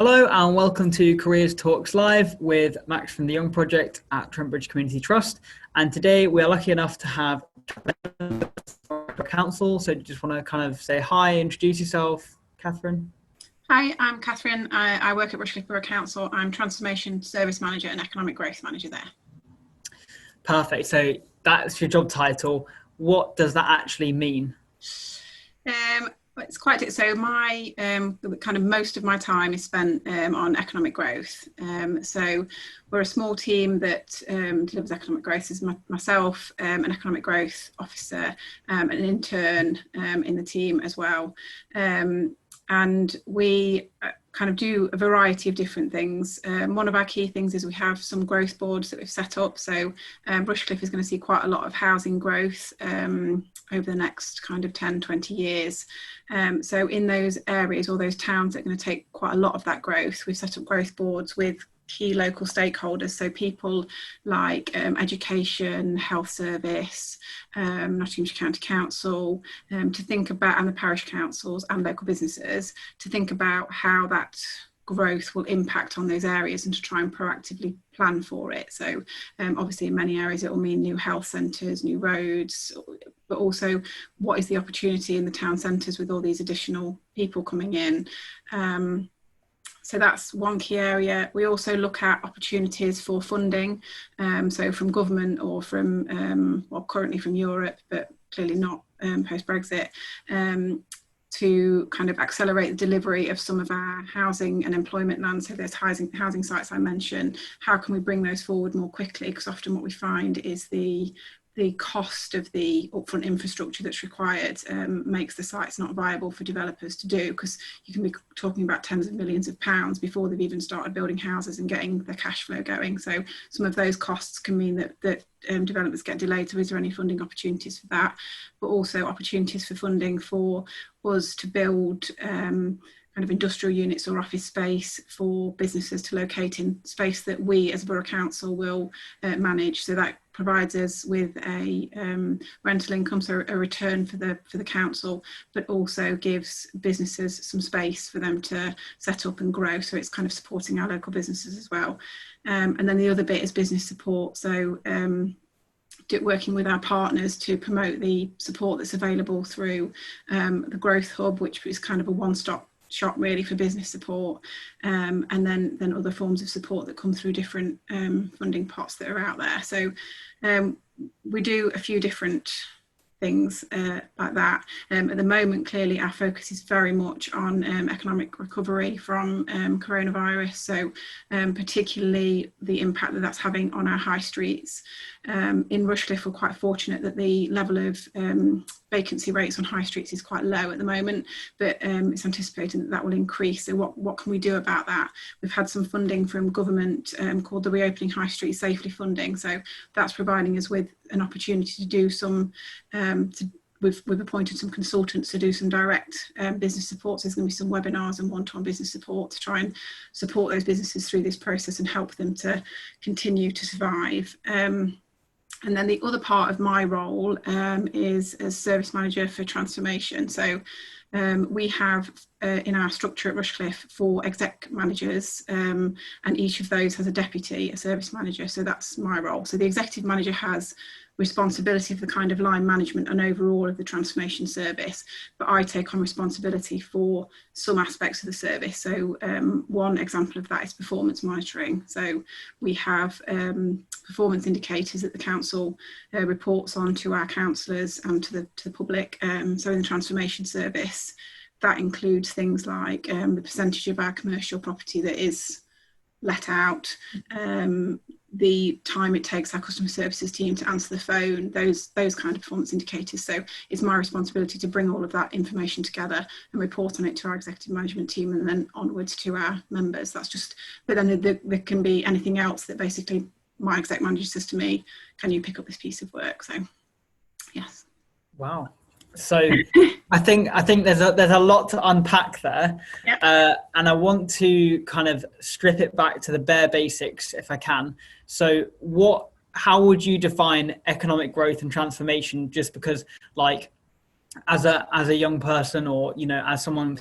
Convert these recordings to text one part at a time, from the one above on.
Hello and welcome to Careers Talks Live with Max from the Young Project at Trent Bridge Community Trust. And today we are lucky enough to have council. So just want to kind of say hi, introduce yourself, Catherine. Hi, I'm Catherine. I work at Rushcliffe Borough Council. I'm Transformation Service Manager and Economic Growth Manager there. Perfect. So that's your job title. What does that actually mean? It's quite so. My kind of most of my time is spent on economic growth. So we're a small team that delivers economic growth. Is myself, an economic growth officer, an intern in the team as well, and we kind of do a variety of different things. One of our key things is we have some growth boards that we've set up. So Rushcliffe is going to see quite a lot of housing growth over the next kind of 10, 20 years. So in those areas or those towns that are going to take quite a lot of that growth, we've set up growth boards with key local stakeholders, so people like education, health service, Nottinghamshire County Council, to think about, and the parish councils and local businesses, to think about how that growth will impact on those areas and to try and proactively plan for it. So obviously in many areas it will mean new health centres, new roads, but also what is the opportunity in the town centres with all these additional people coming in. So that's one key area. We also look at opportunities for funding, so from government or from, well, currently from Europe, but clearly not post-Brexit, to kind of accelerate the delivery of some of our housing and employment land. So there's housing sites I mentioned. How can we bring those forward more quickly? Because often what we find is the cost of the upfront infrastructure that's required makes the sites not viable for developers to do, because you can be talking about tens of millions of pounds before they've even started building houses and getting the cash flow going. So some of those costs can mean that developments get delayed. So is there any funding opportunities for that? But also opportunities for funding for us to build kind of industrial units or office space for businesses to locate in space that we as a borough council will manage. So that provides us with a rental income, so a return for the council, but also gives businesses some space for them to set up and grow. So it's kind of supporting our local businesses as well. And then the other bit is business support. So working with our partners to promote the support that's available through the Growth Hub, which is kind of a one-stop shop really for business support, and then other forms of support that come through different funding pots that are out there. So we do a few different things like that. At the moment, clearly our focus is very much on economic recovery from coronavirus, so particularly the impact that that's having on our high streets. In Rushcliffe, we're quite fortunate that the level of vacancy rates on high streets is quite low at the moment, but it's anticipated that will increase. So what can we do about that? We've had some funding from government called the Reopening High Street Safely funding. So that's providing us with an opportunity to do some, we've appointed some consultants to do some direct business support. So there's going to be some webinars and one-to-one business support to try and support those businesses through this process and help them to continue to survive. And then the other part of my role is as service manager for transformation. So we have in our structure at Rushcliffe 4 exec managers, and each of those has a deputy, a service manager. So that's my role. So the executive manager has responsibility for the kind of line management and overall of the transformation service, but I take on responsibility for some aspects of the service. So one example of that is performance monitoring. So we have performance indicators that the council reports on to our councillors and to the public. So in the transformation service, that includes things like the percentage of our commercial property that is let out, the time it takes our customer services team to answer the phone, those kind of performance indicators. So it's my responsibility to bring all of that information together and report on it to our executive management team and then onwards to our members. That's just, but then there can be anything else that basically my exec manager says to me, can you pick up this piece of work? So yes. Wow. So I think there's a lot to unpack there. Yep. And I want to kind of strip it back to the bare basics if I can. So how would you define economic growth and transformation? Just because, like, as a young person, or as someone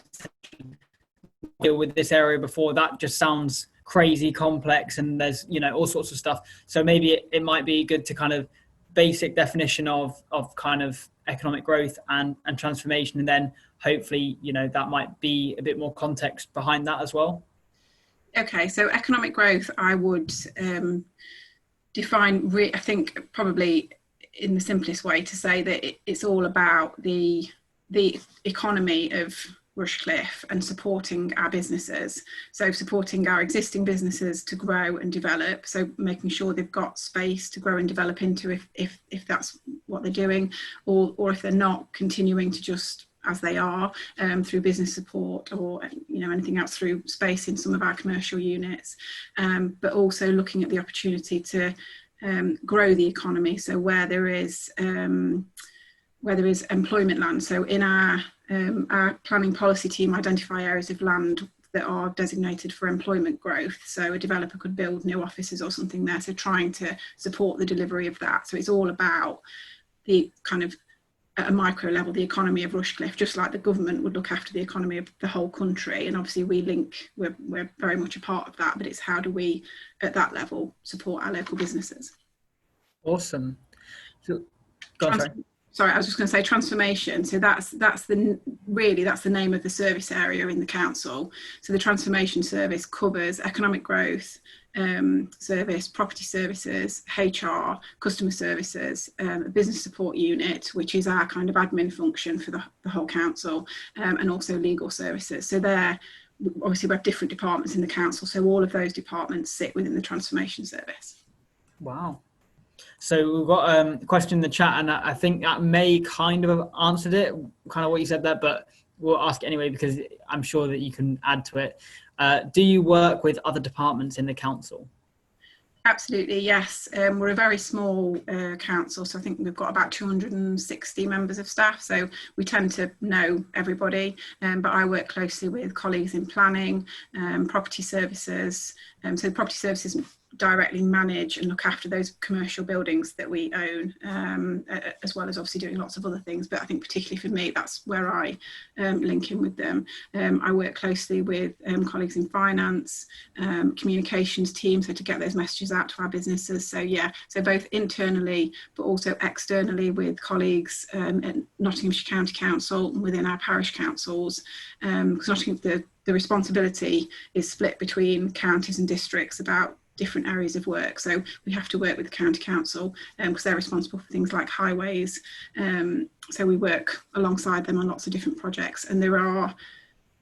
deal with this area before. That just sounds crazy complex, and there's, you know, all sorts of stuff. So maybe it might be good to kind of basic definition of kind of economic growth and transformation, and then hopefully, you know, that might be a bit more context behind that as well. Okay, so economic growth, I would define, I think probably in the simplest way, to say that it's all about the economy of Rushcliffe and supporting our businesses. So supporting our existing businesses to grow and develop. So making sure they've got space to grow and develop into if that's what they're doing, or if they're not, continuing to just as they are, through business support, or, you know, anything else through space in some of our commercial units, but also looking at the opportunity to grow the economy. So where there is employment land. So in our planning policy team identify areas of land that are designated for employment growth. So a developer could build new offices or something there. So trying to support the delivery of that. So it's all about the kind of, at a micro level, the economy of Rushcliffe, just like the government would look after the economy of the whole country. And obviously we're very much a part of that, but it's how do we at that level support our local businesses. Awesome. So, sorry, I was just going to say transformation. So that's the name of the service area in the council. So the transformation service covers economic growth service, property services, HR, customer services, a business support unit, which is our kind of admin function for the whole council, and also legal services. So there, obviously we have different departments in the council, so all of those departments sit within the transformation service. Wow. So we've got a question in the chat, and I think that may kind of have answered it, kind of what you said there, but we'll ask it anyway because I'm sure that you can add to it. Do you work with other departments in the council? Absolutely, yes. We're a very small council, so I think we've got about 260 members of staff, so we tend to know everybody, but I work closely with colleagues in planning, property services. So property services directly manage and look after those commercial buildings that we own, as well as obviously doing lots of other things, but I think particularly for me that's where I link in with them. I work closely with colleagues in finance, communications team, so to get those messages out to our businesses. So yeah, so both internally but also externally with colleagues at Nottinghamshire County Council and within our parish councils, because Nottingham, the responsibility is split between counties and districts about different areas of work. So we have to work with the county council because they're responsible for things like highways. So we work alongside them on lots of different projects, and there are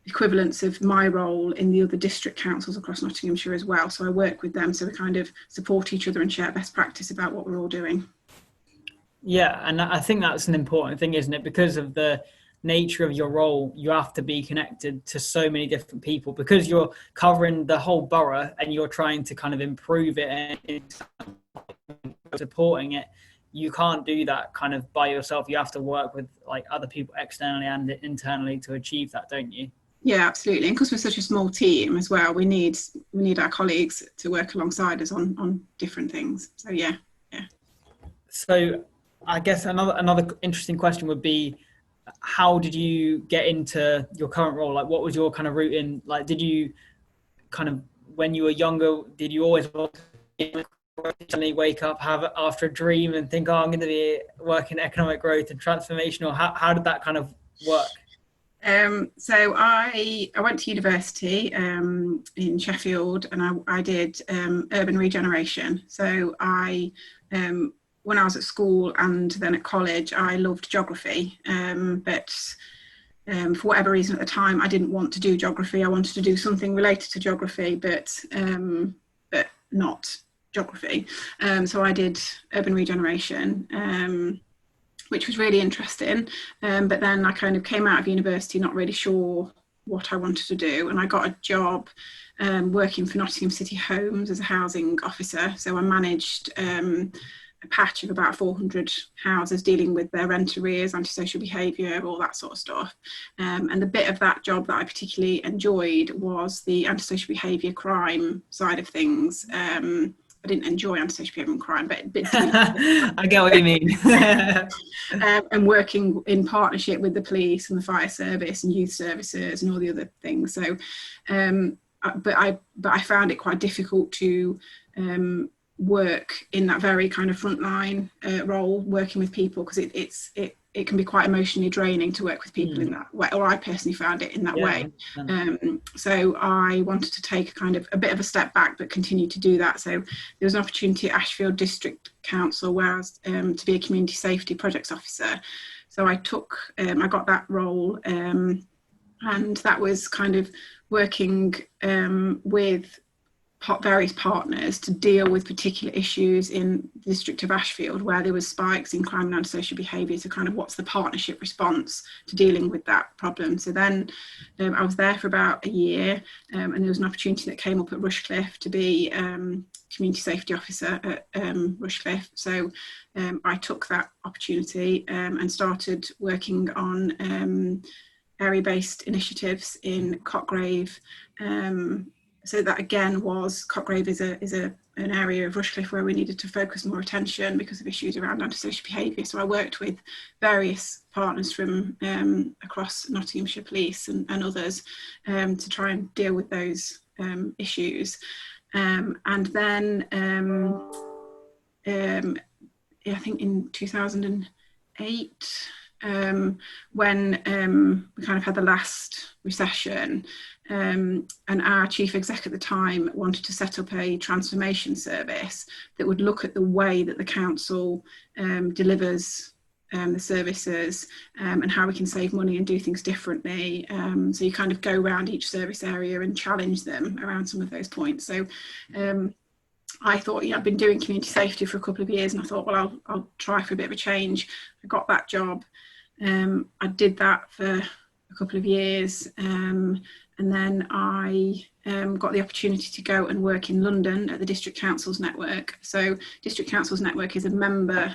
equivalents of my role in the other district councils across Nottinghamshire as well. So I work with them, so we kind of support each other and share best practice about what we're all doing. Yeah, and I think that's an important thing, isn't it? Because of the nature of your role, you have to be connected to so many different people because you're covering the whole borough and you're trying to kind of improve it and supporting it. You can't do that kind of by yourself. You have to work with like other people externally and internally to achieve that, don't you? Yeah, absolutely. And because we're such a small team as well, we need our colleagues to work alongside us on different things. So yeah. So I guess another interesting question would be, how did you get into your current role? Like, what was your kind of route in? Like, did you kind of, when you were younger, did you always suddenly wake up, have after a dream and think, oh, I'm going to be working economic growth and transformation, or how did that kind of work? So I went to university in Sheffield, and I did urban regeneration. So when I was at school and then at college, I loved geography, but for whatever reason at the time, I didn't want to do geography. I wanted to do something related to geography, but not geography. So I did urban regeneration, which was really interesting. But then I kind of came out of university not really sure what I wanted to do, and I got a job working for Nottingham City Homes as a housing officer. So I managed a patch of about 400 houses, dealing with their rent arrears, antisocial behaviour, all that sort of stuff. And the bit of that job that I particularly enjoyed was the antisocial behaviour crime side of things. I didn't enjoy antisocial behaviour and crime, but I get what you mean. And working in partnership with the police and the fire service and youth services and all the other things. So, but I found it quite difficult to work in that very kind of frontline role, working with people, because it can be quite emotionally draining to work with people in that way, or I personally found it in that way. So I wanted to take a bit of a step back, but continue to do that. So there was an opportunity at Ashfield District Council where I was to be a community safety projects officer. So I got that role, and that was kind of working with various partners to deal with particular issues in the district of Ashfield where there was spikes in crime and antisocial behaviour. So kind of what's the partnership response to dealing with that problem. So then I was there for about a year, and there was an opportunity that came up at Rushcliffe to be community safety officer at Rushcliffe. So I took that opportunity and started working on area-based initiatives in Cotgrave. So that again was, Cotgrave is an area of Rushcliffe where we needed to focus more attention because of issues around antisocial behaviour. So I worked with various partners from across Nottinghamshire Police and others to try and deal with those issues. And then I think in 2008, when we kind of had the last recession, and our chief exec at the time wanted to set up a transformation service that would look at the way that the council delivers the services, and how we can save money and do things differently. So you kind of go around each service area and challenge them around some of those points. So I thought, I've been doing community safety for a couple of years, and I thought, well, I'll try for a bit of a change. I got that job. I did that for a couple of years, and then I got the opportunity to go and work in London at the District Councils Network. So District Councils Network is a member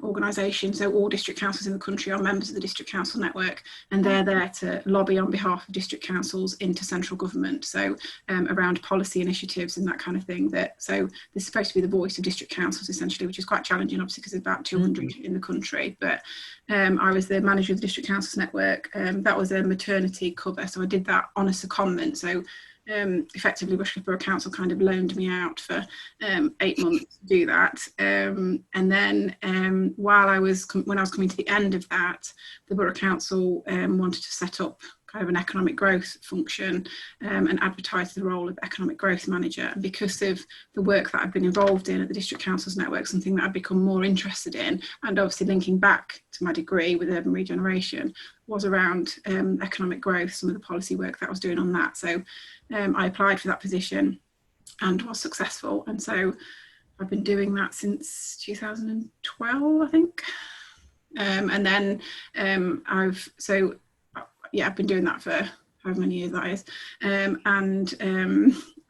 organisation. So all district councils in the country are members of the District Council Network, and they're there to lobby on behalf of district councils into central government. So around policy initiatives and that kind of thing. So they're supposed to be the voice of district councils essentially, which is quite challenging, obviously, because there's about 200 in the country. But I was the manager of the District Councils Network. That was a maternity cover, so I did that on a secondment. So effectively Rushcliffe Borough Council kind of loaned me out for 8 months to do that, and then when I was coming to the end of that, the Borough Council wanted to set up kind of an economic growth function and advertise the role of economic growth manager. And because of the work that I've been involved in at the District Councils Network, something that I've become more interested in, and obviously linking back to my degree with urban regeneration, was around economic growth, some of the policy work that I was doing on that. So I applied for that position and was successful. And so I've been doing that since 2012, I think. And then I've been doing that for however many years that is.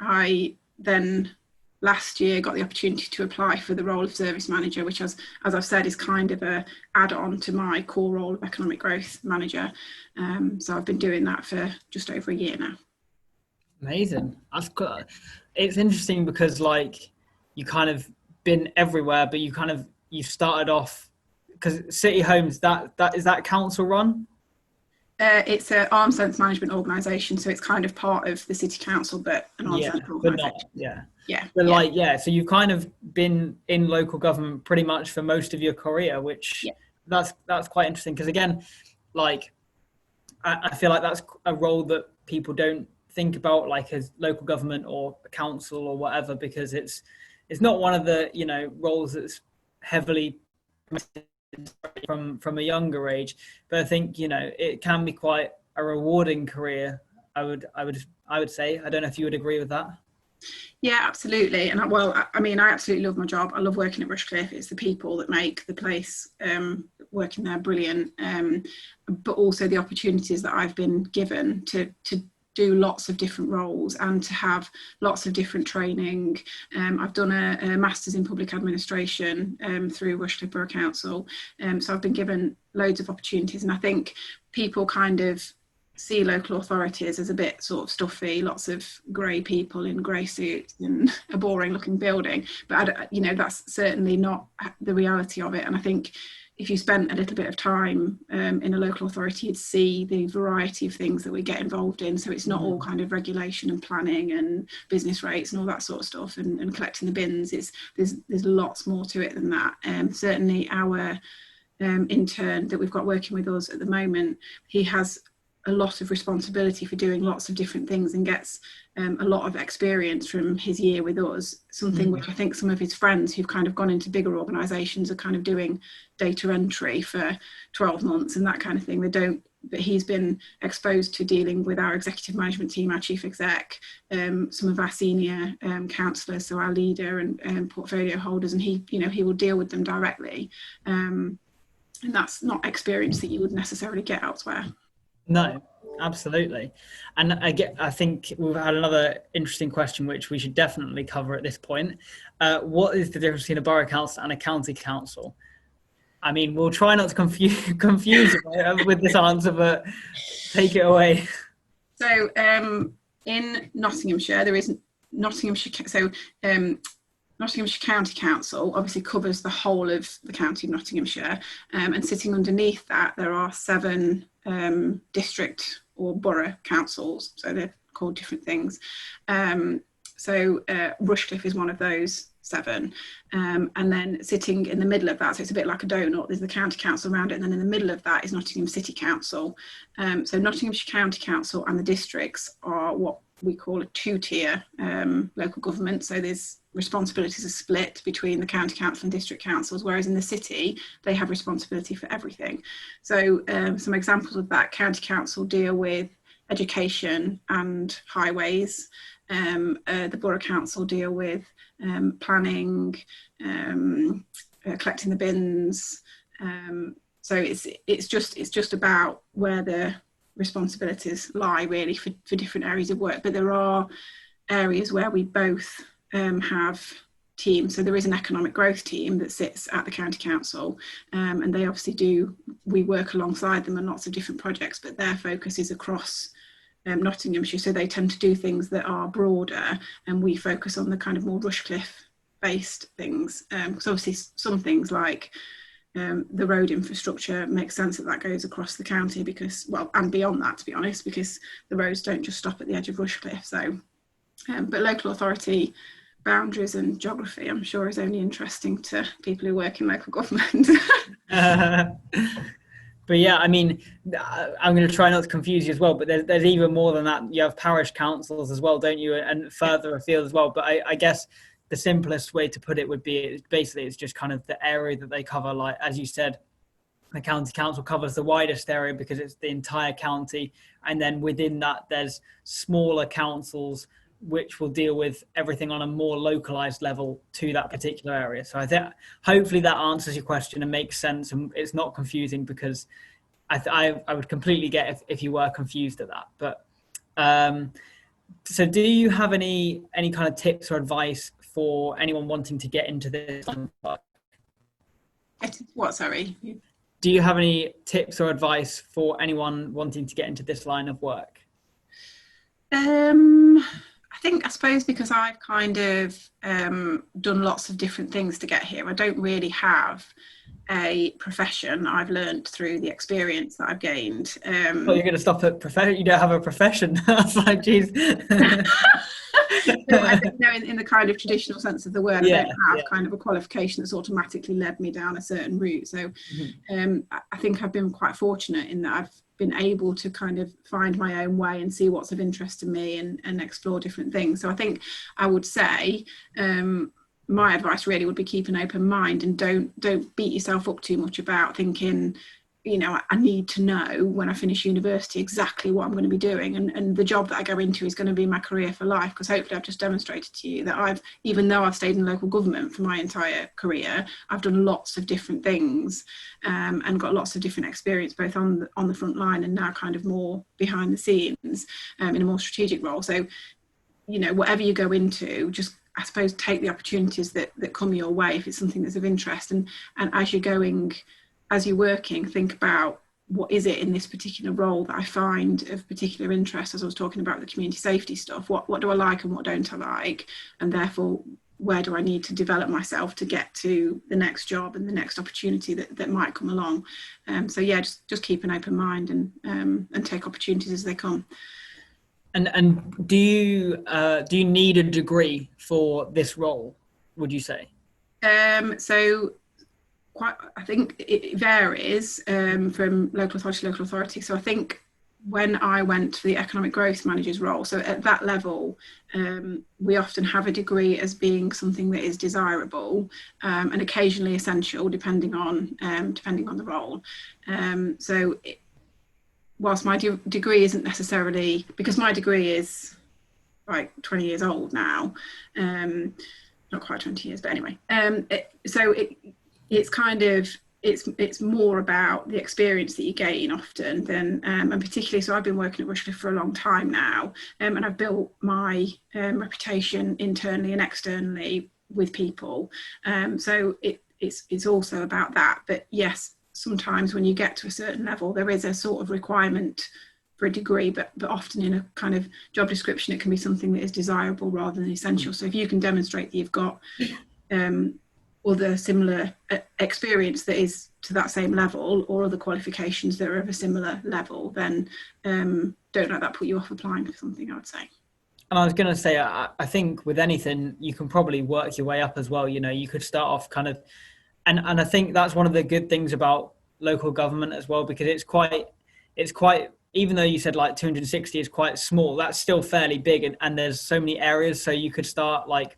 I then last year got the opportunity to apply for the role of service manager, which as I've said is kind of a add-on to my core role of economic growth manager. So I've been doing that for just over a year now. Amazing. It's interesting because like you kind of been everywhere, but you started off, because City Homes, that is that council run? It's an arm's length management organisation, so it's kind of part of the city council, but an arm's length organisation. So you've kind of been in local government pretty much for most of your career, which that's quite interesting, because again, like I feel like that's a role that people don't think about, like as local government or a council or whatever, because it's not one of the roles that's heavily from a younger age. But I think it can be quite a rewarding career. I would say. I don't know if you would agree with that. Yeah, absolutely. And I absolutely love my job. I love working at Rushcliffe. It's the people that make the place working there brilliant, but also the opportunities that I've been given to do lots of different roles and to have lots of different training. I've done a master's in public administration through Rushcliffe Borough Council, so I've been given loads of opportunities. And I think people kind of see local authorities as a bit sort of stuffy, lots of grey people in grey suits and a boring looking building. But, that's certainly not the reality of it. And I think if you spent a little bit of time in a local authority, you'd see the variety of things that we get involved in. So it's not all kind of regulation and planning and business rates and all that sort of stuff and collecting the bins. There's lots more to it than that. Certainly our intern that we've got working with us at the moment, he has a lot of responsibility for doing lots of different things and gets a lot of experience from his year with us, something which I think some of his friends who've kind of gone into bigger organisations are kind of doing data entry for 12 months and that kind of thing. But he's been exposed to dealing with our executive management team, our chief exec, some of our senior councillors, so our leader and portfolio holders, and he will deal with them directly. And that's not experience that you would necessarily get elsewhere. No, absolutely. And I think we've had another interesting question, which we should definitely cover at this point. What is the difference between a borough council and a county council? I mean, we'll try not to confuse you with this answer, but take it away. So in Nottinghamshire, there is Nottinghamshire. So Nottinghamshire County Council obviously covers the whole of the county of Nottinghamshire, and sitting underneath that there are 7 district or borough councils, so they're called different things. So Rushcliffe is one of those 7, and then sitting in the middle of that, so it's a bit like a donut, there's the county council around it, and then in the middle of that is Nottingham City Council. So Nottinghamshire County Council and the districts are what we call a 2-tier local government, so there's responsibilities are split between the county council and district councils, whereas in the city they have responsibility for everything. So some examples of that: county council deal with education and highways, the borough council deal with planning, collecting the bins. So it's just about where the responsibilities lie really for different areas of work. But there are areas where we both have teams. So there is an economic growth team that sits at the county council, and they obviously we work alongside them on lots of different projects, but their focus is across Nottinghamshire, so they tend to do things that are broader, and we focus on the kind of more Rushcliffe based things, because obviously some things like the road infrastructure makes sense that goes across the county, because, well, and beyond that, to be honest, because the roads don't just stop at the edge of Rushcliffe. So but local authority boundaries and geography, I'm sure, is only interesting to people who work in local government. But yeah, I mean, I'm going to try not to confuse you as well, but there's even more than that. You have parish councils as well, don't you? And further afield as well. But I guess the simplest way to put it would be basically it's just kind of the area that they cover. Like, as you said, the county council covers the widest area because it's the entire county. And then within that, there's smaller councils which will deal with everything on a more localized level to that particular area. So I think hopefully that answers your question and makes sense, and it's not confusing, because I would completely get if you were confused at that. But so do you have any kind of tips or advice for anyone wanting to get into this? What, sorry? Do you have any tips or advice for anyone wanting to get into this line of work? I suppose because I've kind of done lots of different things to get here, I don't really have a profession. I've learned through the experience that I've gained. Well, you're going to stop at profession? You don't have a profession? That's like, geez. No, I think, in the kind of traditional sense of the word, I don't have kind of a qualification that's automatically led me down a certain route. So I think I've been quite fortunate in that I've been able to kind of find my own way and see what's of interest to me and explore different things. So I think I would say my advice really would be keep an open mind, and don't beat yourself up too much about thinking, I need to know when I finish university exactly what I'm going to be doing, and the job that I go into is going to be my career for life. Because hopefully I've just demonstrated to you that even though I've stayed in local government for my entire career, I've done lots of different things and got lots of different experience, both on the front line and now kind of more behind the scenes in a more strategic role. So, whatever you go into, just, I suppose, take the opportunities that come your way if it's something that's of interest. And as you're working, think about what is it in this particular role that I find of particular interest, as I was talking about the community safety stuff. What do I like and what don't I like? And therefore, where do I need to develop myself to get to the next job and the next opportunity that might come along? So yeah, just keep an open mind and take opportunities as they come. And do you need a degree for this role, would you say? So I think it varies from local authority to local authority. So I think when I went for the economic growth manager's role, so at that level, we often have a degree as being something that is desirable and occasionally essential, depending on the role. Whilst my degree isn't necessarily, because my degree is like 20 years old now, not quite 20 years, but anyway. It's kind of, it's more about the experience that you gain often than, and particularly, so I've been working at Rushcliffe for a long time now, and I've built my reputation internally and externally with people. So it's also about that. But yes, sometimes when you get to a certain level, there is a sort of requirement for a degree, but often in a kind of job description, it can be something that is desirable rather than essential. So if you can demonstrate that you've got other similar experience that is to that same level, or other qualifications that are of a similar level, then don't let that put you off applying for something, I would say. And I was going to say, I think with anything, you can probably work your way up as well. You know, you could start off kind of, and I think that's one of the good things about local government as well, because it's quite, even though you said like 260 is quite small, that's still fairly big, and there's so many areas. So you could start like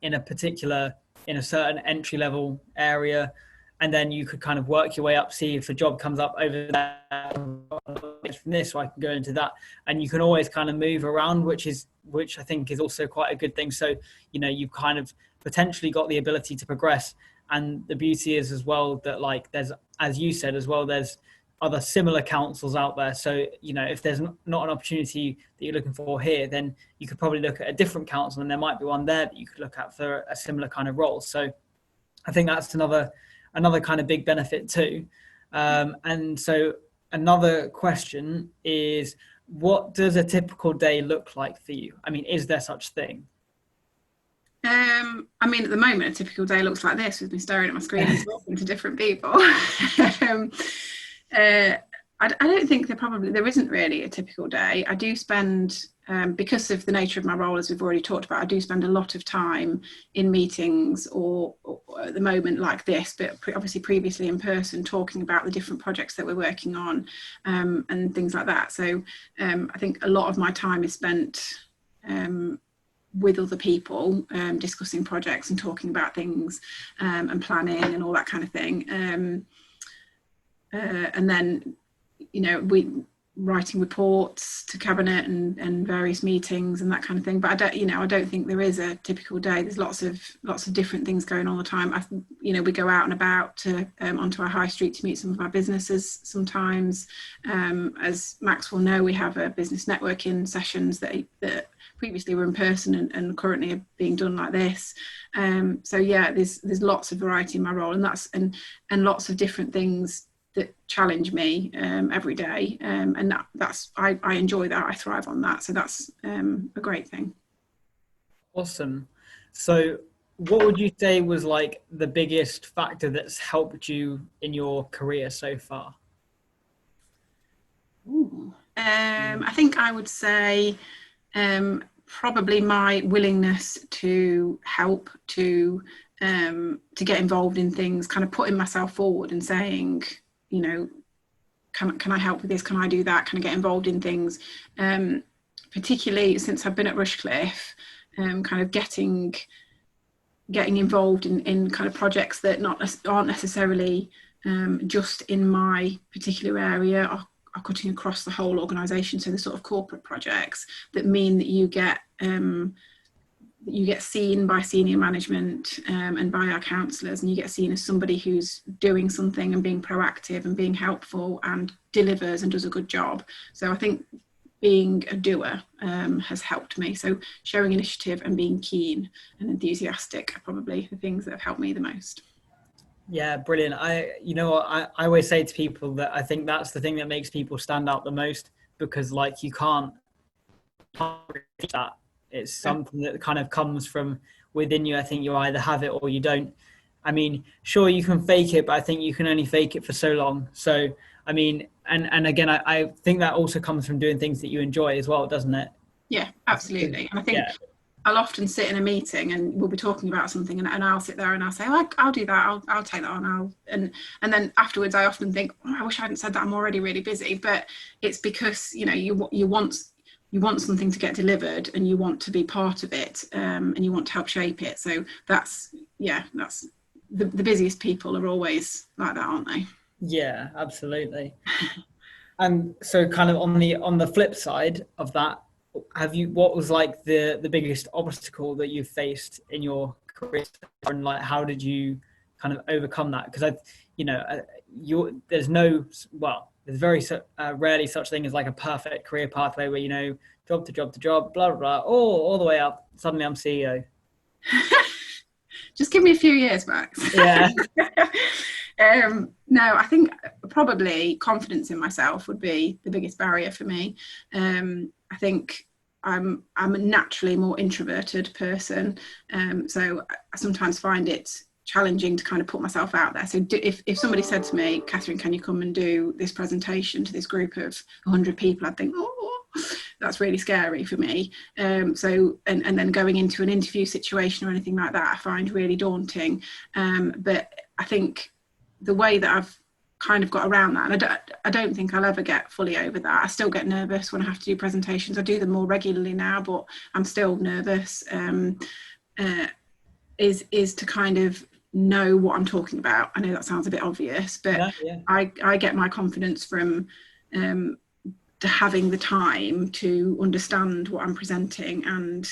in a certain entry level area, and then you could kind of work your way up, see if a job comes up over there from this, so I can go into that. And you can always kind of move around, which I think is also quite a good thing. So, you know, you've kind of potentially got the ability to progress. And the beauty is as well that, like, there's, as you said as well, there's other similar councils out there. So, you know, if there's not an opportunity that you're looking for here, then you could probably look at a different council, and there might be one there that you could look at for a similar kind of role. So I think that's another kind of big benefit too. And so another question is, what does a typical day look like for you? I mean, is there such thing? I mean, at the moment, a typical day looks like this, with me staring at my screen and talking to different people. I don't think there isn't really a typical day. I do spend, because of the nature of my role, as we've already talked about, I do spend a lot of time in meetings or at the moment like this, but obviously previously in person, talking about the different projects that we're working on and things like that. So I think a lot of my time is spent with other people, discussing projects and talking about things and planning and all that kind of thing. And then, you know, writing reports to cabinet and various meetings and that kind of thing. But I don't think there is a typical day. There's lots of different things going on all the time. We go out and about to onto our high street to meet some of our businesses sometimes. As Max will know, we have a business networking sessions that previously were in person and currently are being done like this. So yeah, there's lots of variety in my role, and lots of different things that challenge me every day, and I enjoy that. I thrive on that, so that's a great thing. Awesome. So what would you say was like the biggest factor that's helped you in your career so far? I think I would say probably my willingness to help, to get involved in things, kind of putting myself forward and saying, you know, can I help with this? Can I do that? Can I get involved in things? Particularly since I've been at Rushcliffe, kind of getting involved in kind of projects that aren't necessarily just in my particular area, are cutting across the whole organisation. So the sort of corporate projects that mean that you get seen by senior management and by our councillors, and you get seen as somebody who's doing something and being proactive and being helpful and delivers and does a good job. So I think being a doer has helped me. So showing initiative and being keen and enthusiastic are probably the things that have helped me the most. Yeah, brilliant. You know what, I always say to people that I think that's the thing that makes people stand out the most, because like you can't teach that. It's Yeah. something that kind of comes from within you. I think you either have it or you don't. I mean, sure, you can fake it, but I think you can only fake it for so long. So, I mean, and again, I think that also comes from doing things that you enjoy as well, doesn't it? Yeah, absolutely. And I think Yeah, I'll often sit in a meeting and we'll be talking about something, and I'll sit there and I'll say, oh, I'll do that. I'll take that on. And then afterwards, I often think, oh, I wish I hadn't said that. I'm already really busy. But it's because, you know, you want something to get delivered and you want to be part of it, and you want to help shape it. So that's the busiest people are always like that, aren't they? yeah, absolutely. And so, kind of on the flip side of that, what was like the biggest obstacle that you faced in your career, and like how did you kind of overcome that? Because you know, there's no, well, there's very rarely such thing as like a perfect career pathway where, you know, job to job to job, blah blah blah, all the way up. Suddenly, I'm CEO. Just give me a few years, Max. Yeah. No, I think probably confidence in myself would be the biggest barrier for me. I think I'm a naturally more introverted person, so I sometimes find it challenging to kind of put myself out there. So if somebody said to me, Catherine, can you come and do this presentation to this group of 100 people, I'd think, oh, that's really scary for me. So then going into an interview situation or anything like that, I find really daunting. But I think the way that I've kind of got around that, and I don't think I'll ever get fully over that. I still get nervous when I have to do presentations. I do them more regularly now, but I'm still nervous. Is to kind of know what I'm talking about. I know that sounds a bit obvious, but Yeah. I get my confidence from to having the time to understand what I'm presenting, and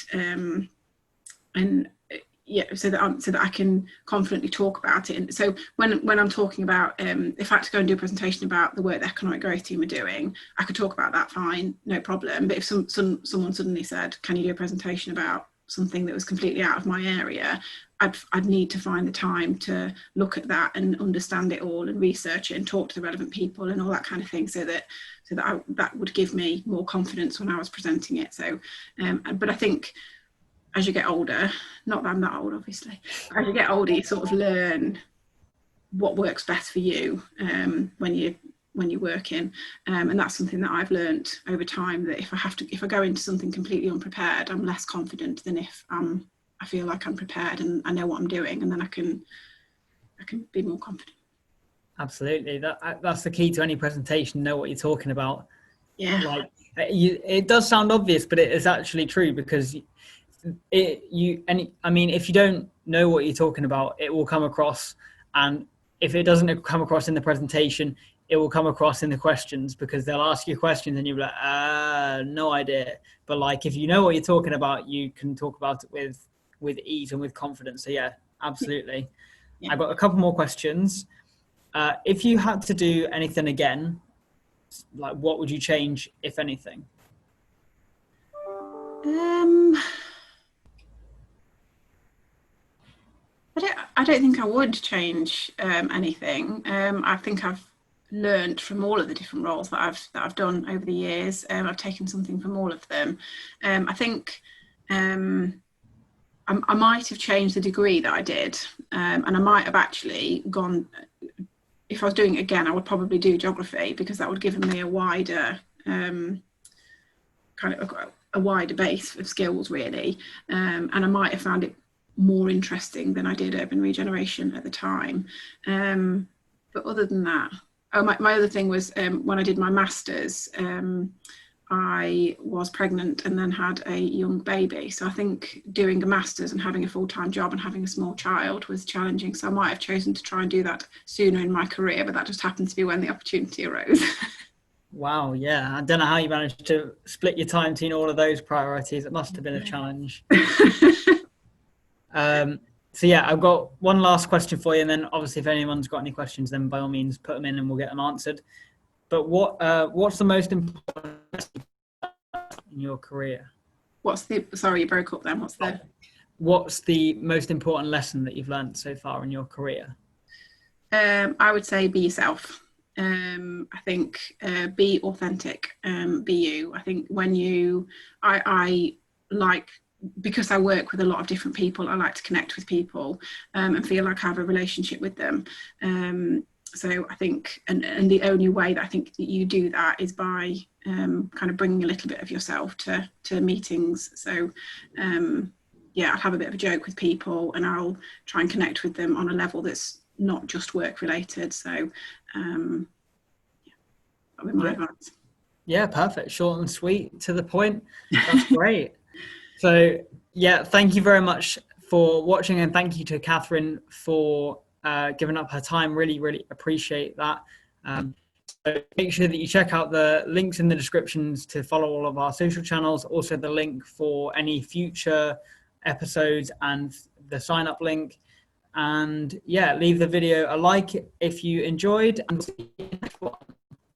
yeah, so that I can confidently talk about it. And so when I'm talking about, if I had to go and do a presentation about the work the economic growth team are doing, I could talk about that fine, no problem. But if someone suddenly said, can you do a presentation about something that was completely out of my area, I'd need to find the time to look at that and understand it all and research it and talk to the relevant people and all that kind of thing, so that that would give me more confidence when I was presenting it. So, but I think as you get older, not that I'm that old, obviously, as you get older, you sort of learn what works best for you when you're working, and that's something that I've learned over time, that if I go into something completely unprepared, I'm less confident than if I feel like I'm prepared and I know what I'm doing, and then I can be more confident. Absolutely. That's the key to any presentation. Know what you're talking about. Yeah. Like it does sound obvious, but it is actually true, because I mean, if you don't know what you're talking about, it will come across, and if it doesn't come across in the presentation, it will come across in the questions, because they'll ask you questions and you'll be like, no idea. But like, if you know what you're talking about, you can talk about it with ease and with confidence. So yeah, absolutely. Yeah. I've got a couple more questions. If you had to do anything again, like what would you change, if anything? I don't think I would change anything. I think I've learned from all of the different roles that I've done over the years. I've taken something from all of them. I think I might have changed the degree that I did, and I might have actually gone. If I was doing it again, I would probably do geography, because that would give me a wider kind of a wider base of skills, really, and I might have found it more interesting than I did urban regeneration at the time. But other than that, my other thing was when I did my masters, I was pregnant and then had a young baby. So I think doing a master's and having a full-time job and having a small child was challenging. So I might have chosen to try and do that sooner in my career, but that just happened to be when the opportunity arose. Wow, yeah. I don't know how you managed to split your time between all of those priorities. It must have been a challenge. So yeah, I've got one last question for you, and then obviously if anyone's got any questions, then by all means put them in and we'll get them answered. But what's the most important lesson in your career? Sorry, you broke up then. What's the most important lesson that you've learned so far in your career? I would say be yourself. I think be authentic, be you. I think when I like, because I work with a lot of different people, I like to connect with people and feel like I have a relationship with them. So I think, and the only way that I think that you do that is by kind of bringing a little bit of yourself to meetings. So yeah, I'll have a bit of a joke with people and I'll try and connect with them on a level that's not just work related. So yeah, that would be my advice. Yeah, perfect. Short and sweet, to the point. That's great. So yeah, thank you very much for watching, and thank you to Catherine for giving up her time. Really, really appreciate that. So make sure that you check out the links in the descriptions to follow all of our social channels. Also the link for any future episodes and the sign up link. And yeah, leave the video a like if you enjoyed, and see you next one.